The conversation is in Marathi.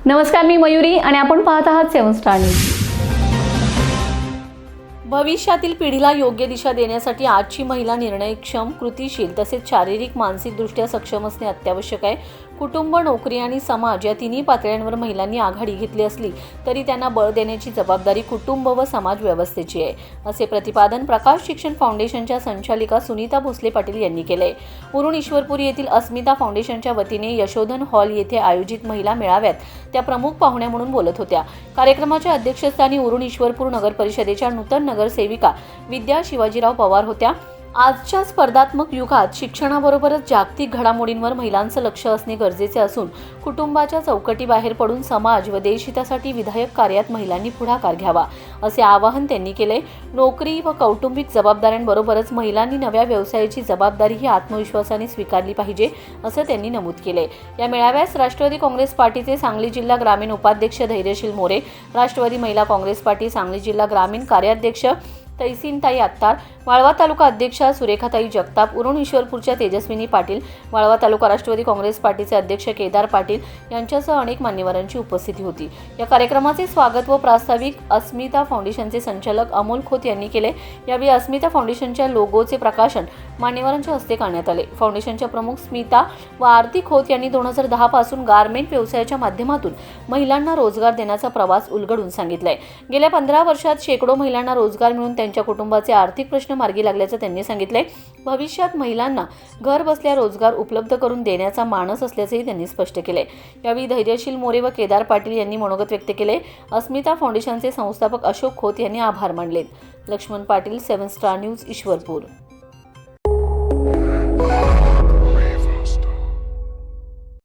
नमस्कार, मी मयुरी आणि आपण पाहत आहात 7 स्टार न्यूज. भविष्यातील पिढीला योग्य दिशा देण्यासाठी आजची महिला निर्णयक्षम, कृतिशील तसेच शारीरिक मानसिकदृष्ट्या सक्षम असणे अत्यावश्यक आहे. कुटुंब, नोकरी आणि समाज या तिन्ही पातळ्यांवर महिलांनी आघाडी घेतली असली तरी त्यांना बळ देण्याची जबाबदारी कुटुंब व समाज व्यवस्थेची आहे, असे प्रतिपादन प्रकाश शिक्षण फाउंडेशनच्या संचालिका सुनीता भोसले पाटील यांनी केले. उरण ईश्वरपूर येथील अस्मिता फाउंडेशनच्या वतीने यशोधन हॉल येथे आयोजित महिला मेळाव्यात त्या प्रमुख पाहुण्या म्हणून बोलत होत्या. कार्यक्रमाच्या अध्यक्षस्थानी उरण ईश्वरपूर नगर परिषदेच्या नूतन नगरसेविका विद्या शिवाजीराव पवार होत्या. आजच्या स्पर्धात्मक युगात शिक्षणाबरोबरच जागतिक घडामोडींवर महिलांचं लक्ष असणे गरजेचे असून कुटुंबाच्या चौकटीबाहेर पडून समाज व देशहितासाठी विधायक कार्यात महिलांनी पुढाकार घ्यावा, असे आवाहन त्यांनी केले. नोकरी व कौटुंबिक जबाबदाऱ्यांबरोबरच महिलांनी नव्या व्यवसायाची जबाबदारीही आत्मविश्वासाने स्वीकारली पाहिजे, असं त्यांनी नमूद केले. या मेळाव्यास राष्ट्रवादी काँग्रेस पार्टीचे सांगली जिल्हा ग्रामीण उपाध्यक्ष धैर्यशील मोरे, राष्ट्रवादी महिला काँग्रेस पार्टी सांगली जिल्हा ग्रामीण कार्याध्यक्ष तैसीनताई आत्तार, वाळवा तालुका अध्यक्षा सुरेखाताई जगताप, उरण ईश्वरपूरच्या तेजस्विनी पाटील, वाळवा तालुका राष्ट्रवादी काँग्रेस पार्टीचे अध्यक्ष केदार पाटील यांच्यासह अनेक मान्यवरांची उपस्थिती होती. या कार्यक्रमाचे स्वागत व प्रास्ताविक अस्मिता फाउंडेशनचे संचालक अमोल खोत यांनी केले. यावेळी अस्मिता फाउंडेशनच्या लोगोचे प्रकाशन मान्यवरांच्या हस्ते करण्यात आले. फाउंडेशनच्या प्रमुख स्मिता व आरती खोत यांनी 2010 पासून गारमेंट व्यवसायाच्या माध्यमातून महिलांना रोजगार देण्याचा प्रवास उलगडून सांगितलाय. गेल्या 15 वर्षात शेकडो महिलांना रोजगार मिळून त्यांच्या कुटुंबाचे आर्थिक प्रश्न मार्गी लागल्याचं त्यांनी सांगितले. भविष्यात महिलांना घर बसल्या रोजगार उपलब्ध करून देण्याचा मानस असल्याचंही त्यांनी स्पष्ट केले. यावेळी धैर्यशील मोरे व केदार पाटील यांनी मनोगत व्यक्त केले. अस्मिता फाउंडेशनचे संस्थापक अशोक खोत यांनी आभार मानले. Laxman Patil, 7 Star News, Ishwarpur.